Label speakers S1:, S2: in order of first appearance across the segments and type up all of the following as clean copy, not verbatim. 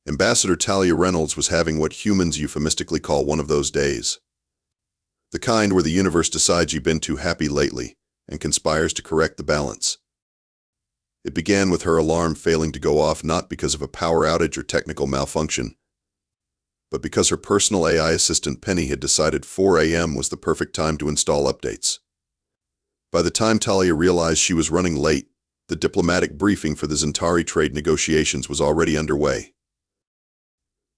S1: Ambassador Talia Reynolds was having what humans euphemistically call one of those days. The kind where the universe decides you've been too happy lately and conspires to correct the balance. It began with her alarm failing to go off not because of a power outage or technical malfunction, but because her personal AI assistant Penny had decided 4 a.m. was the perfect time to install updates. By the time Talia realized she was running late, the diplomatic briefing for the Zentari trade negotiations was already underway.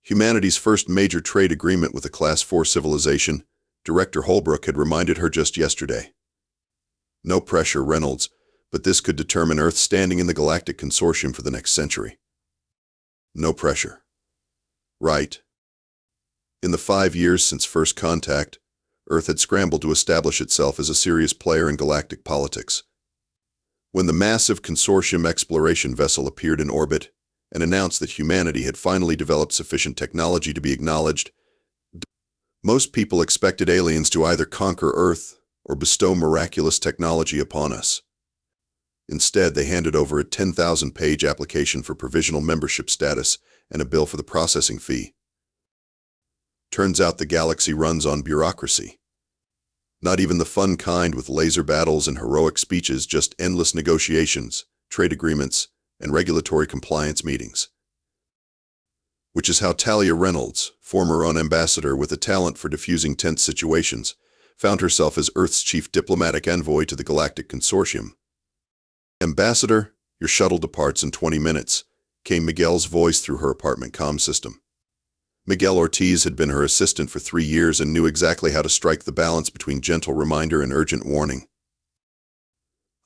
S1: Humanity's first major trade agreement with a Class 4 civilization, Director Holbrook had reminded her just yesterday. No pressure, Reynolds, but this could determine Earth's standing in the Galactic Consortium for the next century. No pressure. Right. In the 5 years since first contact, Earth had scrambled to establish itself as a serious player in galactic politics. When the massive consortium exploration vessel appeared in orbit and announced that humanity had finally developed sufficient technology to be acknowledged, most people expected aliens to either conquer Earth or bestow miraculous technology upon us. Instead, they handed over a 10,000-page application for provisional membership status and a bill for the processing fee. Turns out the galaxy runs on bureaucracy. Not even the fun kind with laser battles and heroic speeches, just endless negotiations, trade agreements, and regulatory compliance meetings. Which is how Talia Reynolds, former ambassador with a talent for diffusing tense situations, found herself as Earth's chief diplomatic envoy to the Galactic Consortium. "Ambassador, your shuttle departs in 20 minutes, came Miguel's voice through her apartment comm system. Miguel Ortiz had been her assistant for 3 years and knew exactly how to strike the balance between gentle reminder and urgent warning.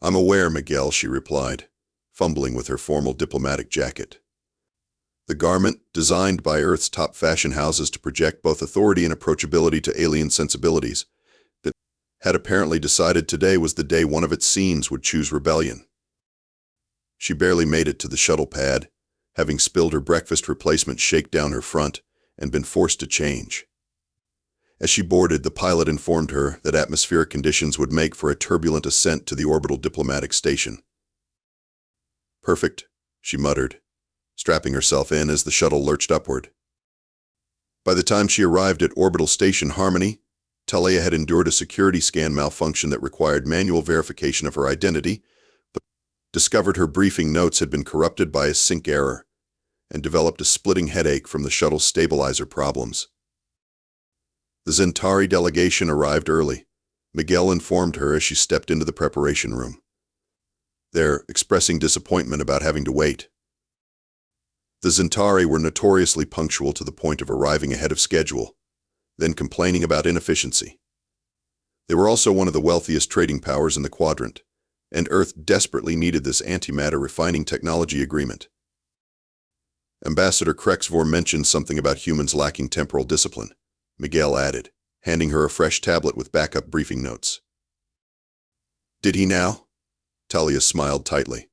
S1: "I'm aware, Miguel," she replied, fumbling with her formal diplomatic jacket. The garment, designed by Earth's top fashion houses to project both authority and approachability to alien sensibilities, had apparently decided today was the day one of its scenes would choose rebellion. She barely made it to the shuttle pad, having spilled her breakfast replacement shake down her front and been forced to change. As she boarded, the pilot informed her that atmospheric conditions would make for a turbulent ascent to the orbital diplomatic station. "Perfect," she muttered, strapping herself in as the shuttle lurched upward. By the time she arrived at Orbital Station Harmony, Talia had endured a security scan malfunction that required manual verification of her identity, but discovered her briefing notes had been corrupted by a sync error, and developed a splitting headache from the shuttle's stabilizer problems. The Zentari delegation arrived early, Miguel informed her as she stepped into the preparation room. They're expressing disappointment about having to wait. The Zentari were notoriously punctual to the point of arriving ahead of schedule, then complaining about inefficiency. They were also one of the wealthiest trading powers in the quadrant, and Earth desperately needed this antimatter refining technology agreement. Ambassador Krexvor mentioned something about humans lacking temporal discipline, Miguel added, handing her a fresh tablet with backup briefing notes. "Did he now?" Talia smiled tightly.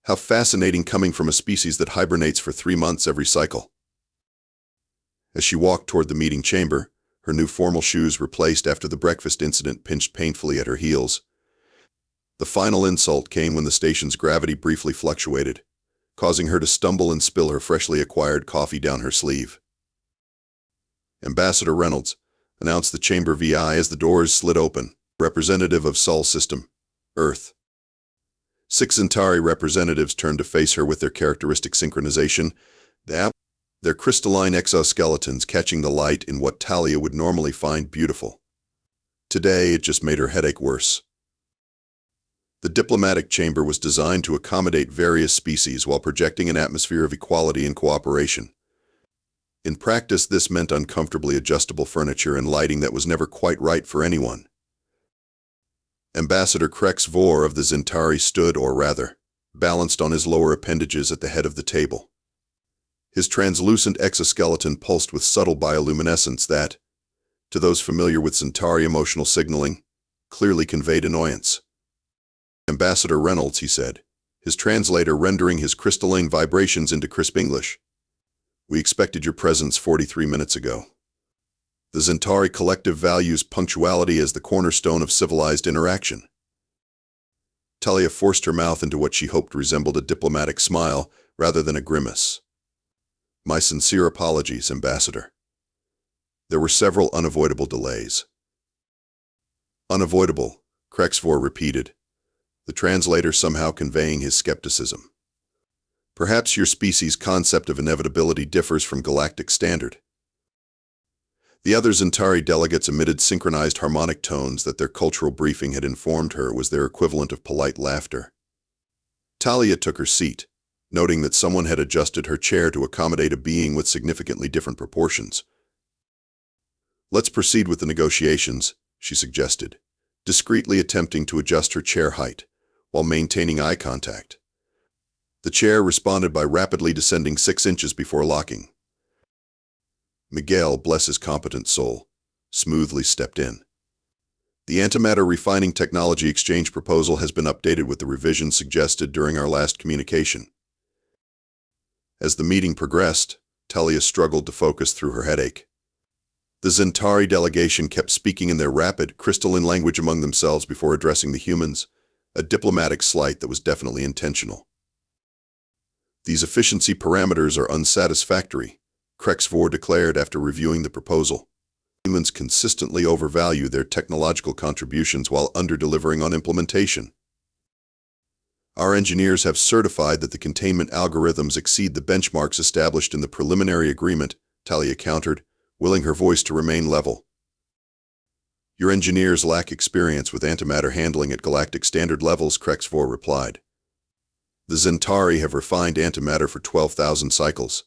S1: "How fascinating coming from a species that hibernates for 3 months every cycle." As she walked toward the meeting chamber, her new formal shoes replaced after the breakfast incident pinched painfully at her heels. The final insult came when the station's gravity briefly fluctuated, causing her to stumble and spill her freshly acquired coffee down her sleeve. "Ambassador Reynolds," announced the chamber VI as the doors slid open, representative of Sol System, Earth. 6 Zentari representatives turned to face her with their characteristic synchronization, their crystalline exoskeletons catching the light in what Talia would normally find beautiful. Today, it just made her headache worse. The diplomatic chamber was designed to accommodate various species while projecting an atmosphere of equality and cooperation. In practice, this meant uncomfortably adjustable furniture and lighting that was never quite right for anyone. Ambassador Krexvor of the Zentari stood, or rather, balanced on his lower appendages at the head of the table. His translucent exoskeleton pulsed with subtle bioluminescence that, to those familiar with Zentari emotional signaling, clearly conveyed annoyance. "Ambassador Reynolds," he said, his translator rendering his crystalline vibrations into crisp English. "We expected your presence 43 minutes ago. The Zentari collective values punctuality as the cornerstone of civilized interaction." Talia forced her mouth into what she hoped resembled a diplomatic smile rather than a grimace. My sincere apologies, Ambassador. There were several unavoidable delays. Unavoidable, Krexvor repeated, the translator somehow conveying his skepticism. Perhaps your species' concept of inevitability differs from galactic standard. The other Zentari delegates emitted synchronized harmonic tones that their cultural briefing had informed her was their equivalent of polite laughter. Talia took her seat, noting that someone had adjusted her chair to accommodate a being with significantly different proportions. Let's proceed with the negotiations, she suggested, discreetly attempting to adjust her chair height, while maintaining eye contact. The chair responded by rapidly descending 6 inches before locking. Miguel, bless his competent soul, smoothly stepped in. The antimatter refining technology exchange proposal has been updated with the revisions suggested during our last communication. As the meeting progressed, Talia struggled to focus through her headache. The Zentari delegation kept speaking in their rapid, crystalline language among themselves before addressing the humans, a diplomatic slight that was definitely intentional. These efficiency parameters are unsatisfactory, Krexvor declared after reviewing the proposal. Humans consistently overvalue their technological contributions while under-delivering on implementation. Our engineers have certified that the containment algorithms exceed the benchmarks established in the preliminary agreement, Talia countered, willing her voice to remain level. Your engineers lack experience with antimatter handling at galactic standard levels, Krexvor replied. The Zentari have refined antimatter for 12,000 cycles.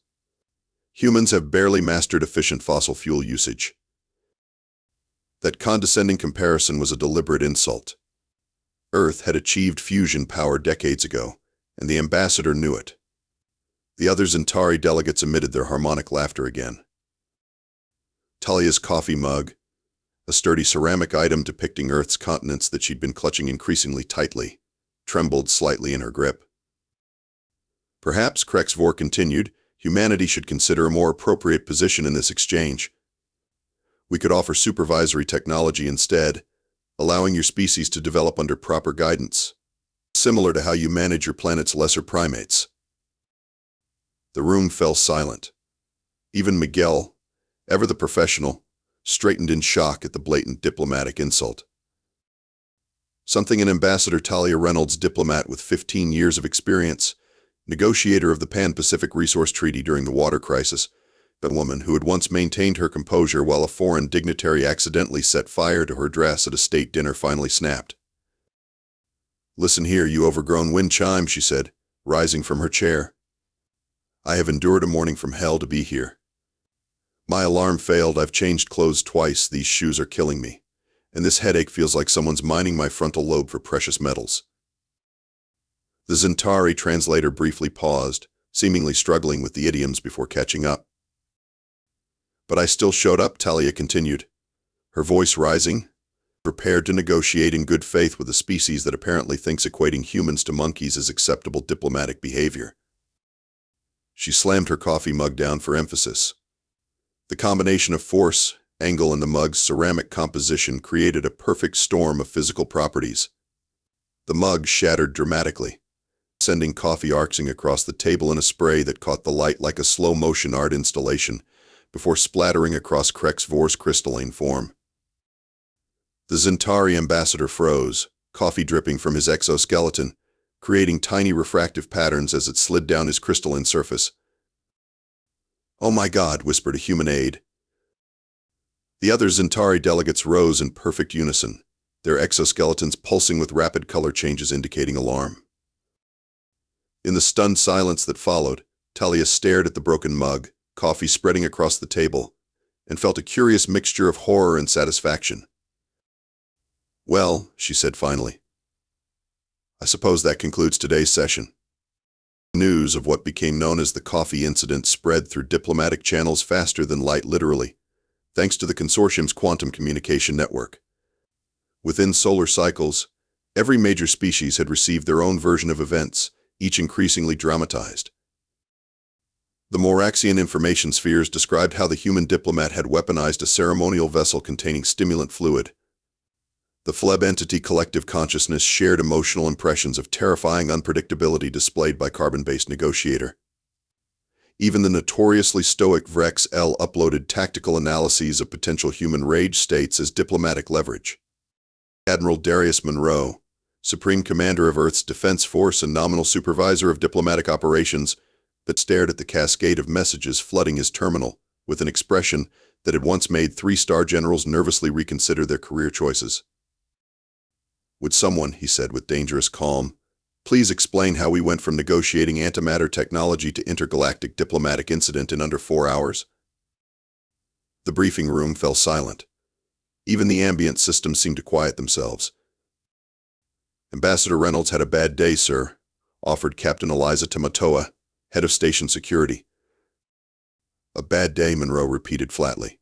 S1: Humans have barely mastered efficient fossil fuel usage. That condescending comparison was a deliberate insult. Earth had achieved fusion power decades ago, and the ambassador knew it. The other Zentari delegates emitted their harmonic laughter again. Talia's coffee mug, a sturdy ceramic item depicting Earth's continents that she'd been clutching increasingly tightly, trembled slightly in her grip. Perhaps, Krexvor continued, humanity should consider a more appropriate position in this exchange. We could offer supervisory technology instead, allowing your species to develop under proper guidance, similar to how you manage your planet's lesser primates. The room fell silent. Even Miguel, ever the professional, straightened in shock at the blatant diplomatic insult. Something an Ambassador Talia Reynolds, diplomat with 15 years of experience, negotiator of the Pan-Pacific Resource Treaty during the water crisis, a woman who had once maintained her composure while a foreign dignitary accidentally set fire to her dress at a state dinner, finally snapped. Listen here, you overgrown wind chime, she said, rising from her chair. I have endured a morning from hell to be here. My alarm failed, I've changed clothes twice, these shoes are killing me, and this headache feels like someone's mining my frontal lobe for precious metals. The Zentari translator briefly paused, seemingly struggling with the idioms before catching up. But I still showed up, Talia continued, her voice rising, prepared to negotiate in good faith with a species that apparently thinks equating humans to monkeys is acceptable diplomatic behavior. She slammed her coffee mug down for emphasis. The combination of force, angle, and the mug's ceramic composition created a perfect storm of physical properties. The mug shattered dramatically, sending coffee arcing across the table in a spray that caught the light like a slow-motion art installation, before splattering across Krexvor's crystalline form. The Zentari ambassador froze, coffee dripping from his exoskeleton, creating tiny refractive patterns as it slid down his crystalline surface. "Oh my God," whispered a human aide. The other Zentari delegates rose in perfect unison, their exoskeletons pulsing with rapid color changes indicating alarm. In the stunned silence that followed, Talia stared at the broken mug, coffee spreading across the table, and felt a curious mixture of horror and satisfaction. "Well," she said finally, "I suppose that concludes today's session." News of what became known as the coffee incident spread through diplomatic channels faster than light, literally, thanks to the consortium's quantum communication network. Within solar cycles, every major species had received their own version of events, each increasingly dramatized. The Moraxian information spheres described how the human diplomat had weaponized a ceremonial vessel containing stimulant fluid. The Phleb entity collective consciousness shared emotional impressions of terrifying unpredictability displayed by carbon-based negotiator. Even the notoriously stoic Vrex L uploaded tactical analyses of potential human rage states as diplomatic leverage. Admiral Darius Monroe, Supreme Commander of Earth's Defense Force and nominal supervisor of diplomatic operations, but stared at the cascade of messages flooding his terminal with an expression that had once made three-star generals nervously reconsider their career choices. "Would someone," he said with dangerous calm, "please explain how we went from negotiating antimatter technology to intergalactic diplomatic incident in under 4 hours?" The briefing room fell silent. Even the ambient systems seemed to quiet themselves. "Ambassador Reynolds had a bad day, sir," offered Captain Eliza Tamatoa, head of station security. "A bad day," Monroe repeated flatly.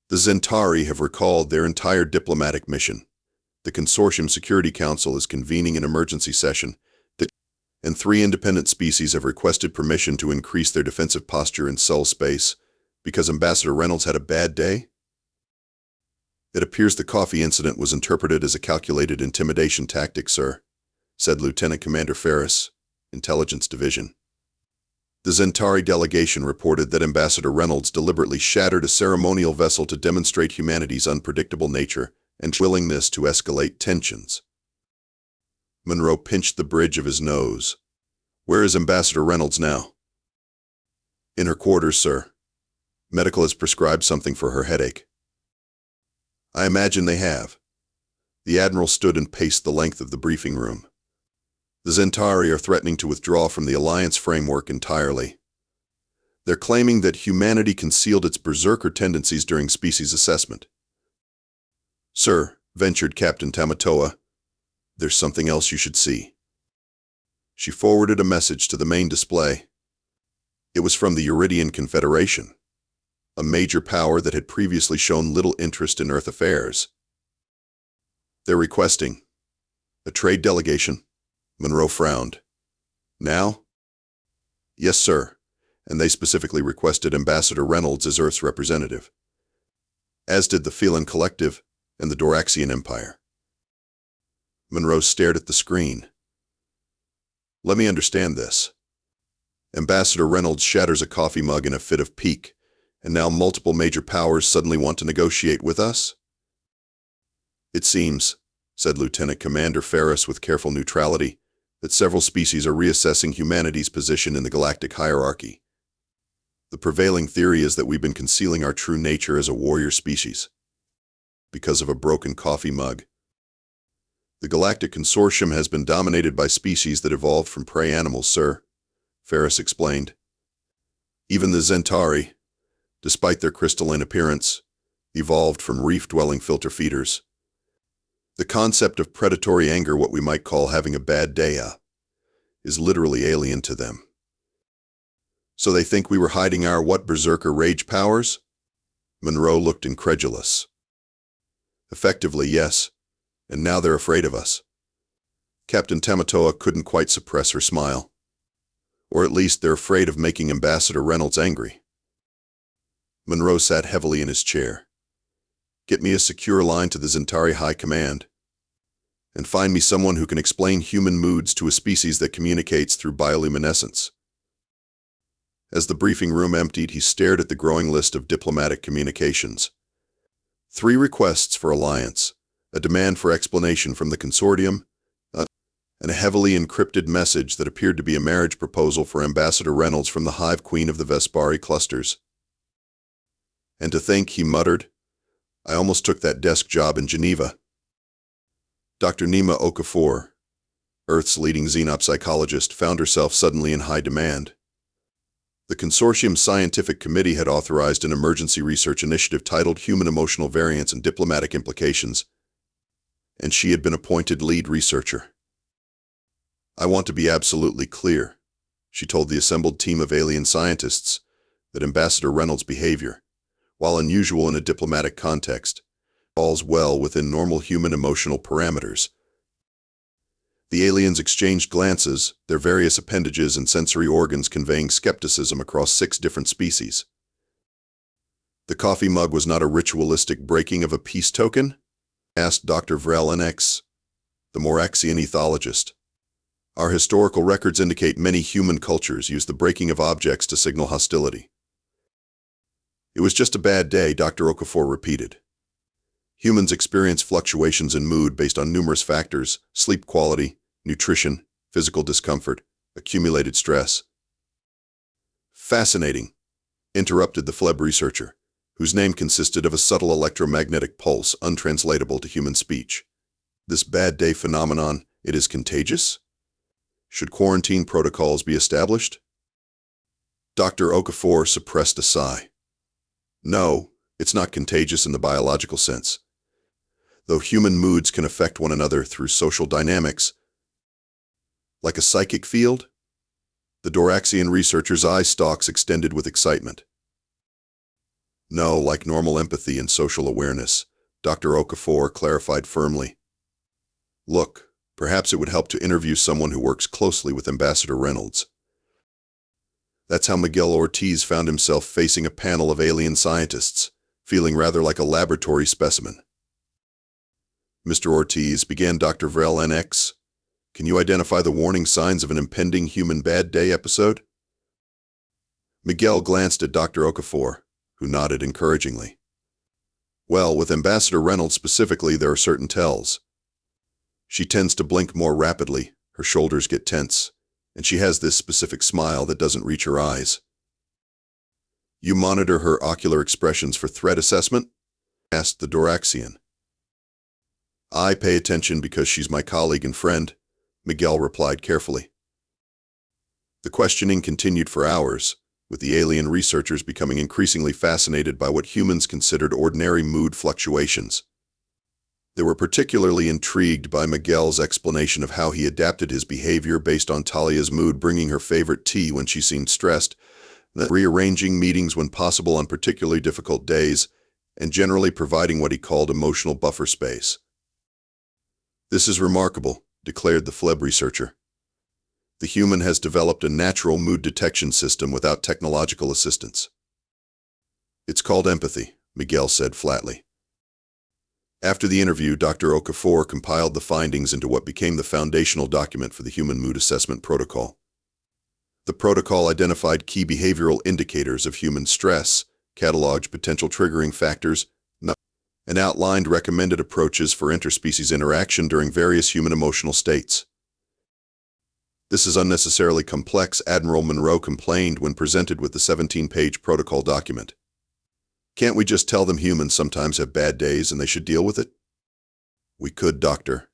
S1: "The Zentari have recalled their entire diplomatic mission. The Consortium Security Council is convening an emergency session, and 3 independent species have requested permission to increase their defensive posture in Sol space because Ambassador Reynolds had a bad day." "It appears the coffee incident was interpreted as a calculated intimidation tactic, sir," said Lieutenant Commander Ferris, Intelligence Division. "The Zentari delegation reported that Ambassador Reynolds deliberately shattered a ceremonial vessel to demonstrate humanity's unpredictable nature and willingness to escalate tensions." Monroe pinched the bridge of his nose. "Where is Ambassador Reynolds now?" "In her quarters, sir. Medical has prescribed something for her headache." "I imagine they have." The Admiral stood and paced the length of the briefing room. "The Zentari are threatening to withdraw from the Alliance framework entirely. They're claiming that humanity concealed its berserker tendencies during species assessment." "Sir," ventured Captain Tamatoa, "there's something else you should see." She forwarded a message to the main display. It was from the Euridian Confederation, a major power that had previously shown little interest in Earth affairs. "They're requesting a trade delegation." Monroe frowned. "Now?" "Yes, sir, and they specifically requested Ambassador Reynolds as Earth's representative, as did the Phelan Collective and the Doraxian Empire." Monroe stared at the screen. "Let me understand this. Ambassador Reynolds shatters a coffee mug in a fit of pique, and now multiple major powers suddenly want to negotiate with us?" "It seems," said Lieutenant Commander Ferris with careful neutrality, "that several species are reassessing humanity's position in the galactic hierarchy. The prevailing theory is that we've been concealing our true nature as a warrior species because of a broken coffee mug. The Galactic Consortium has been dominated by species that evolved from prey animals, sir," Ferris explained. "Even the Zentari, despite their crystalline appearance, evolved from reef-dwelling filter feeders. The concept of predatory anger, what we might call having a bad day, is literally alien to them." "So they think we were hiding our what berserker rage powers?" Monroe looked incredulous. "Effectively, yes, and now they're afraid of us." Captain Tamatoa couldn't quite suppress her smile. "Or at least they're afraid of making Ambassador Reynolds angry." Monroe sat heavily in his chair. "Get me a secure line to the Zentari High Command, and find me someone who can explain human moods to a species that communicates through bioluminescence." As the briefing room emptied, he stared at the growing list of diplomatic communications. 3 requests for alliance, a demand for explanation from the consortium, and a heavily encrypted message that appeared to be a marriage proposal for Ambassador Reynolds from the Hive Queen of the Vespari clusters. "And to think," he muttered, "I almost took that desk job in Geneva." Dr. Nima Okafor, Earth's leading xenopsychologist, found herself suddenly in high demand. The Consortium Scientific Committee had authorized an emergency research initiative titled Human Emotional Variance and Diplomatic Implications, and she had been appointed lead researcher. "I want to be absolutely clear," she told the assembled team of alien scientists, "that Ambassador Reynolds' behavior, while unusual in a diplomatic context, falls well within normal human emotional parameters." The aliens exchanged glances, their various appendages and sensory organs conveying skepticism across 6 different species. "The coffee mug was not a ritualistic breaking of a peace token?" asked Dr. Vrel NX, the Moraxian ethologist. Our historical records indicate many human cultures use the breaking of objects to signal hostility. It was just a bad day, Dr. Okafor repeated. Humans experience fluctuations in mood based on numerous factors: sleep quality, nutrition, physical discomfort, accumulated stress. Fascinating, interrupted the Fleb researcher, whose name consisted of a subtle electromagnetic pulse untranslatable to human speech. This bad day phenomenon, it is contagious? Should quarantine protocols be established? Dr. Okafor suppressed a sigh. No, it's not contagious in the biological sense. Though human moods can affect one another through social dynamics, like a psychic field? The Doraxian researcher's eye stalks extended with excitement. No, like normal empathy and social awareness, Dr. Okafor clarified firmly. Look, perhaps it would help to interview someone who works closely with Ambassador Reynolds. That's how Miguel Ortiz found himself facing a panel of alien scientists, feeling rather like a laboratory specimen. Mr. Ortiz, began Dr. Vrel NX, can you identify the warning signs of an impending human bad day episode? Miguel glanced at Dr. Okafor, who nodded encouragingly. Well, with Ambassador Reynolds specifically, there are certain tells. She tends to blink more rapidly, her shoulders get tense, and she has this specific smile that doesn't reach her eyes. You monitor her ocular expressions for threat assessment? Asked the Doraxian. I pay attention because she's my colleague and friend, Miguel replied carefully. The questioning continued for hours, with the alien researchers becoming increasingly fascinated by what humans considered ordinary mood fluctuations. They were particularly intrigued by Miguel's explanation of how he adapted his behavior based on Talia's mood, bringing her favorite tea when she seemed stressed, rearranging meetings when possible on particularly difficult days, and generally providing what he called emotional buffer space. This is remarkable, declared the Fleb researcher. The human has developed a natural mood detection system without technological assistance. It's called empathy, Miguel said flatly. After the interview, Dr. Okafor compiled the findings into what became the foundational document for the Human Mood Assessment Protocol. The protocol identified key behavioral indicators of human stress, cataloged potential triggering factors, and outlined recommended approaches for interspecies interaction during various human emotional states. This is unnecessarily complex, Admiral Monroe complained when presented with the 17-page protocol document. Can't we just tell them humans sometimes have bad days and they should deal with it? We could, Doctor,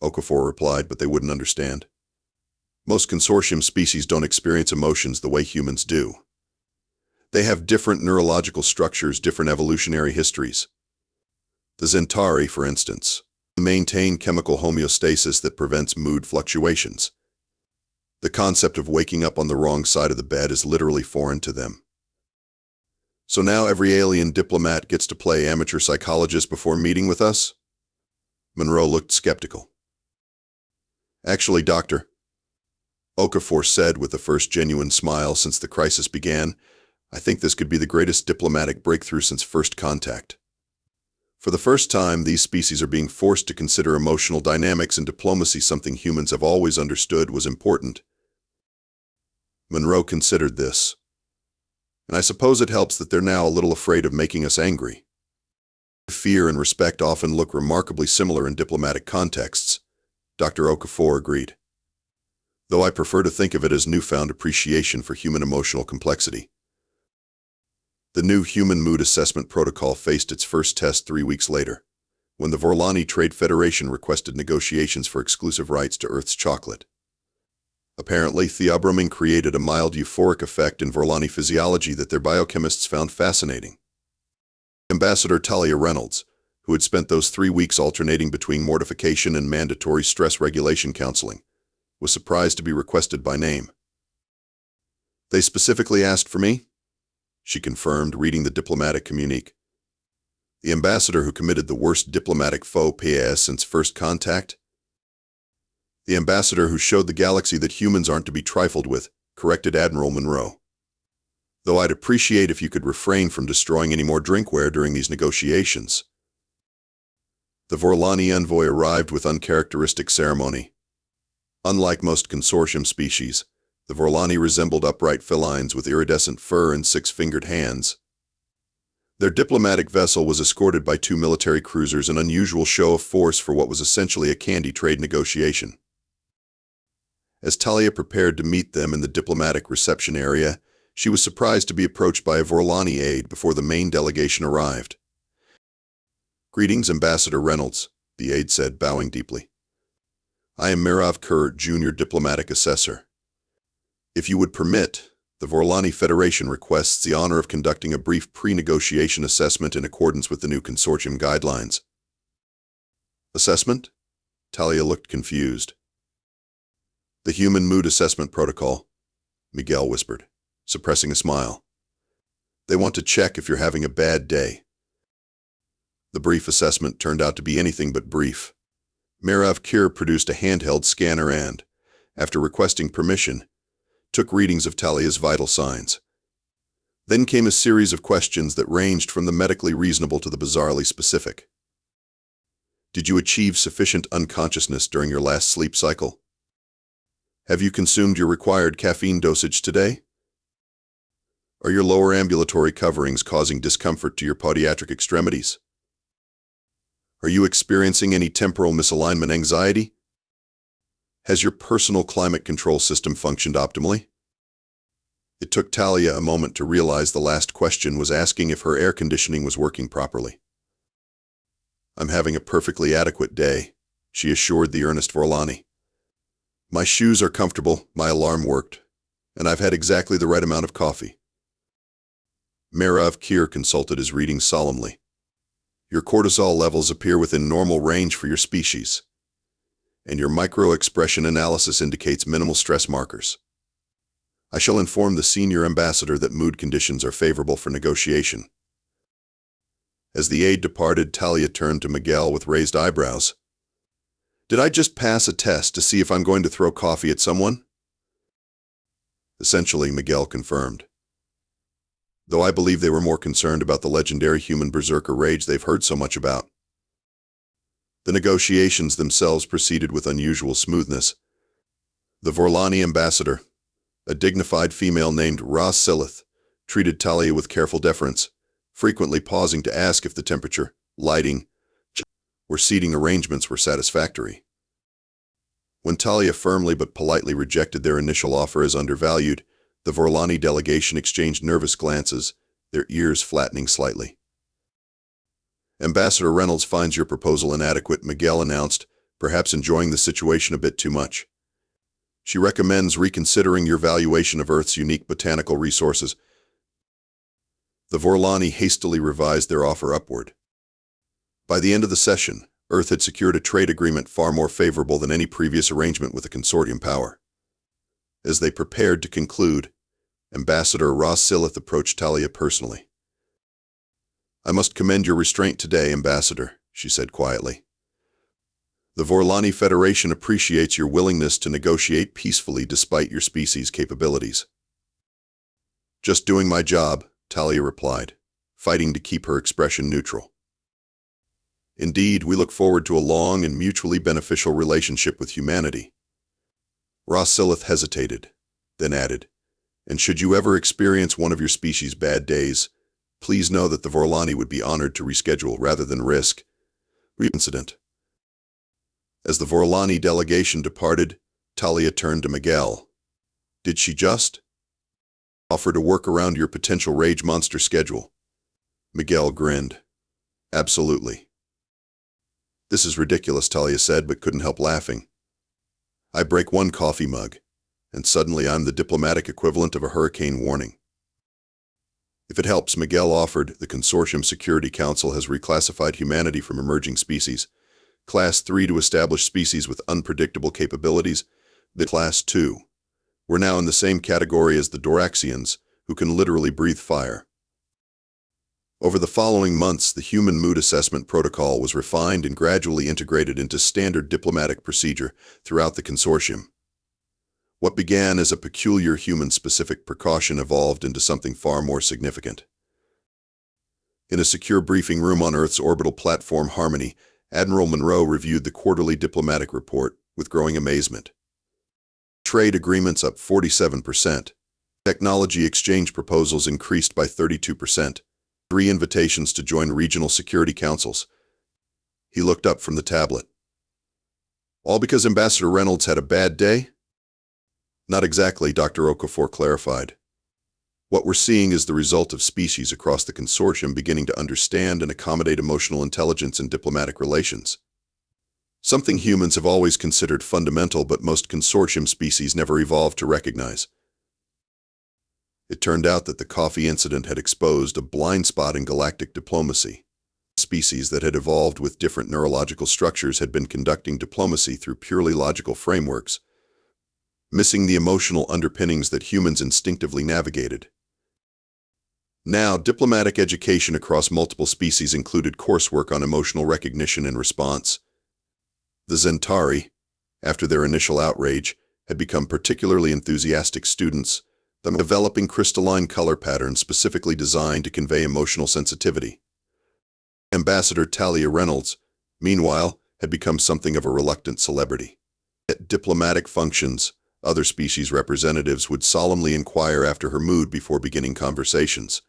S1: Okafor replied, but they wouldn't understand. Most consortium species don't experience emotions the way humans do. They have different neurological structures, different evolutionary histories. The Zentari, for instance, maintain chemical homeostasis that prevents mood fluctuations. The concept of waking up on the wrong side of the bed is literally foreign to them. So now every alien diplomat gets to play amateur psychologist before meeting with us? Monroe looked skeptical. Actually, Doctor, Okafor said with the first genuine smile since the crisis began, I think this could be the greatest diplomatic breakthrough since first contact. For the first time, these species are being forced to consider emotional dynamics in diplomacy, something humans have always understood was important. Monroe considered this. And I suppose it helps that they're now a little afraid of making us angry. Fear and respect often look remarkably similar in diplomatic contexts, Dr. Okafor agreed. Though I prefer to think of it as newfound appreciation for human emotional complexity. The new Human Mood Assessment Protocol faced its first test 3 weeks later, when the Vorlani Trade Federation requested negotiations for exclusive rights to Earth's chocolate. Apparently, theobromine created a mild euphoric effect in Vorlani physiology that their biochemists found fascinating. Ambassador Talia Reynolds, who had spent those 3 weeks alternating between mortification and mandatory stress regulation counseling, was surprised to be requested by name. They specifically asked for me? She confirmed, reading the diplomatic communique. The ambassador who committed the worst diplomatic faux pas since first contact? The ambassador who showed the galaxy that humans aren't to be trifled with, corrected Admiral Monroe. Though I'd appreciate if you could refrain from destroying any more drinkware during these negotiations. The Vorlani envoy arrived with uncharacteristic ceremony. Unlike most consortium species, the Vorlani resembled upright felines with iridescent fur and six-fingered hands. Their diplomatic vessel was escorted by two military cruisers, an unusual show of force for what was essentially a candy trade negotiation. As Talia prepared to meet them in the diplomatic reception area, she was surprised to be approached by a Vorlani aide before the main delegation arrived. "Greetings, Ambassador Reynolds," the aide said, bowing deeply. "I am Mirav Kur, Junior Diplomatic Assessor. If you would permit, the Vorlani Federation requests the honor of conducting a brief pre-negotiation assessment in accordance with the new consortium guidelines." "Assessment?" Talia looked confused. "The Human Mood Assessment Protocol," Miguel whispered, suppressing a smile. "They want to check if you're having a bad day." The brief assessment turned out to be anything but brief. Mirav Kur produced a handheld scanner and, after requesting permission, took readings of Talia's vital signs. Then came a series of questions that ranged from the medically reasonable to the bizarrely specific. "Did you achieve sufficient unconsciousness during your last sleep cycle? Have you consumed your required caffeine dosage today? Are your lower ambulatory coverings causing discomfort to your podiatric extremities? Are you experiencing any temporal misalignment anxiety? Has your personal climate control system functioned optimally?" It took Talia a moment to realize the last question was asking if her air conditioning was working properly. "I'm having a perfectly adequate day," she assured the earnest Vorlani. "My shoes are comfortable, my alarm worked, and I've had exactly the right amount of coffee." Mirav Kur consulted his readings solemnly. "Your cortisol levels appear within normal range for your species, and your micro-expression analysis indicates minimal stress markers. I shall inform the senior ambassador that mood conditions are favorable for negotiation." As the aide departed, Talia turned to Miguel with raised eyebrows. "Did I just pass a test to see if I'm going to throw coffee at someone?" Essentially, Miguel confirmed. Though I believe they were more concerned about the legendary human berserker rage they've heard so much about. The negotiations themselves proceeded with unusual smoothness. The Vorlani ambassador, a dignified female named Ras Silith, treated Talia with careful deference, frequently pausing to ask if the temperature, lighting, or seating arrangements were satisfactory. When Talia firmly but politely rejected their initial offer as undervalued, the Vorlani delegation exchanged nervous glances, their ears flattening slightly. "Ambassador Reynolds finds your proposal inadequate," Miguel announced, perhaps enjoying the situation a bit too much. "She recommends reconsidering your valuation of Earth's unique botanical resources." The Vorlani hastily revised their offer upward. By the end of the session, Earth had secured a trade agreement far more favorable than any previous arrangement with a consortium power. As they prepared to conclude, Ambassador Ras Silith approached Talia personally. "I must commend your restraint today, Ambassador," she said quietly. "The Vorlani Federation appreciates your willingness to negotiate peacefully despite your species' capabilities." "Just doing my job," Talia replied, fighting to keep her expression neutral. "Indeed, we look forward to a long and mutually beneficial relationship with humanity." Ras Silith hesitated, then added, "And should you ever experience one of your species' bad days, please know that the Vorlani would be honored to reschedule rather than risk incident." As the Vorlani delegation departed, Talia turned to Miguel. "Did she just offer to work around your potential rage monster schedule?" Miguel grinned. "Absolutely." "This is ridiculous," Talia said, but couldn't help laughing. "I break one coffee mug, and suddenly I'm the diplomatic equivalent of a hurricane warning." "If it helps," Miguel offered, "the Consortium Security Council has reclassified humanity from emerging species, Class 3 to established species with unpredictable capabilities, the Class 2. We're now in the same category as the Doraxians, who can literally breathe fire." Over the following months, the Human Mood Assessment Protocol was refined and gradually integrated into standard diplomatic procedure throughout the consortium. What began as a peculiar human-specific precaution evolved into something far more significant. In a secure briefing room on Earth's orbital platform Harmony, Admiral Monroe reviewed the quarterly diplomatic report with growing amazement. Trade agreements up 47%. Technology exchange proposals increased by 32%. 3 invitations to join regional security councils. He looked up from the tablet. All because Ambassador Reynolds had a bad day? Not exactly, Dr. Okafor clarified. What we're seeing is the result of species across the consortium beginning to understand and accommodate emotional intelligence in diplomatic relations. Something humans have always considered fundamental, but most consortium species never evolved to recognize. It turned out that the coffee incident had exposed a blind spot in galactic diplomacy. Species that had evolved with different neurological structures had been conducting diplomacy through purely logical frameworks, missing the emotional underpinnings that humans instinctively navigated. Now, diplomatic education across multiple species included coursework on emotional recognition and response. The Zentari, after their initial outrage, had become particularly enthusiastic students, developing crystalline color patterns specifically designed to convey emotional sensitivity. Ambassador Talia Reynolds, meanwhile, had become something of a reluctant celebrity. At diplomatic functions, other species representatives would solemnly inquire after her mood before beginning conversations.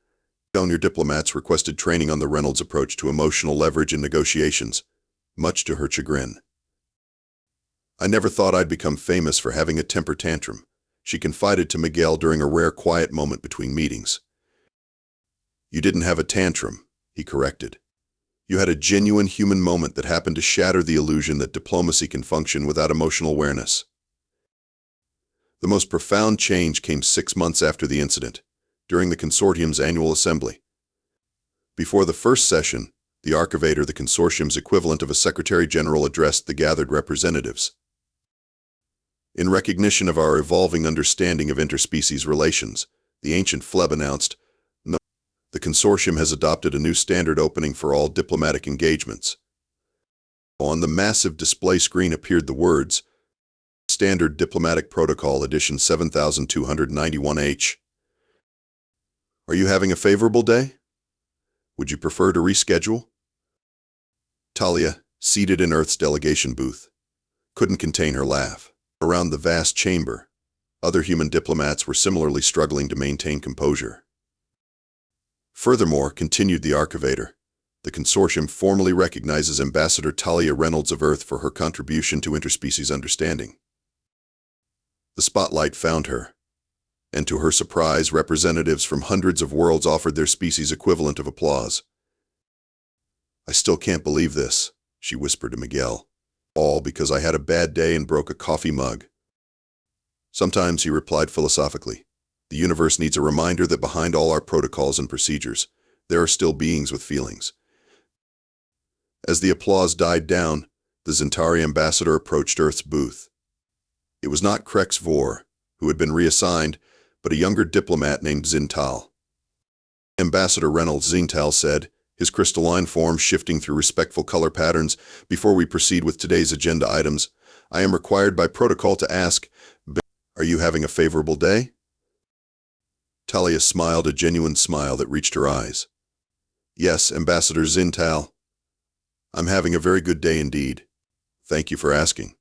S1: Junior diplomats requested training on the Reynolds approach to emotional leverage in negotiations, much to her chagrin. I never thought I'd become famous for having a temper tantrum, she confided to Miguel during a rare quiet moment between meetings. You didn't have a tantrum, he corrected. You had a genuine human moment that happened to shatter the illusion that diplomacy can function without emotional awareness. The most profound change came 6 months after the incident, during the consortium's annual assembly. Before the first session, the archivator, the consortium's equivalent of a secretary-general, addressed the gathered representatives. In recognition of our evolving understanding of interspecies relations, the ancient Fleb announced, the consortium has adopted a new standard opening for all diplomatic engagements. On the massive display screen appeared the words, Standard Diplomatic Protocol Edition 7291H. Are you having a favorable day? Would you prefer to reschedule? Talia, seated in Earth's delegation booth, couldn't contain her laugh. Around the vast chamber, other human diplomats were similarly struggling to maintain composure. Furthermore, continued the archivator, the consortium formally recognizes Ambassador Talia Reynolds of Earth for her contribution to interspecies understanding. The spotlight found her, and to her surprise, representatives from hundreds of worlds offered their species equivalent of applause. I still can't believe this, she whispered to Miguel. All because I had a bad day and broke a coffee mug. Sometimes, he replied philosophically, the universe needs a reminder that behind all our protocols and procedures, there are still beings with feelings. As the applause died down, the Zentari ambassador approached Earth's booth. It was not Krex Vor, who had been reassigned, but a younger diplomat named Zintal. Ambassador Reynolds, Zintal said, his crystalline form shifting through respectful color patterns. Before we proceed with today's agenda items, I am required by protocol to ask, are you having a favorable day? Talia smiled, a genuine smile that reached her eyes. Yes, Ambassador Zintal. I'm having a very good day indeed. Thank you for asking.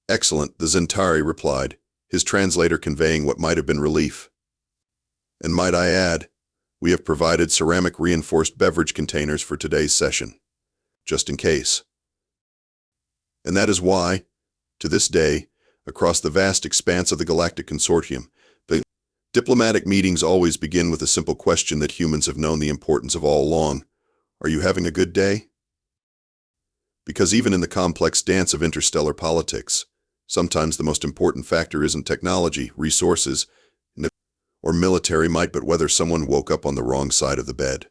S1: Excellent, the Zentari replied, his translator conveying what might have been relief. And might I add, we have provided ceramic-reinforced beverage containers for today's session, just in case. And that is why, to this day, across the vast expanse of the Galactic Consortium, the diplomatic meetings always begin with a simple question that humans have known the importance of all along. Are you having a good day? Because even in the complex dance of interstellar politics, sometimes the most important factor isn't technology, resources, or military might, but whether someone woke up on the wrong side of the bed.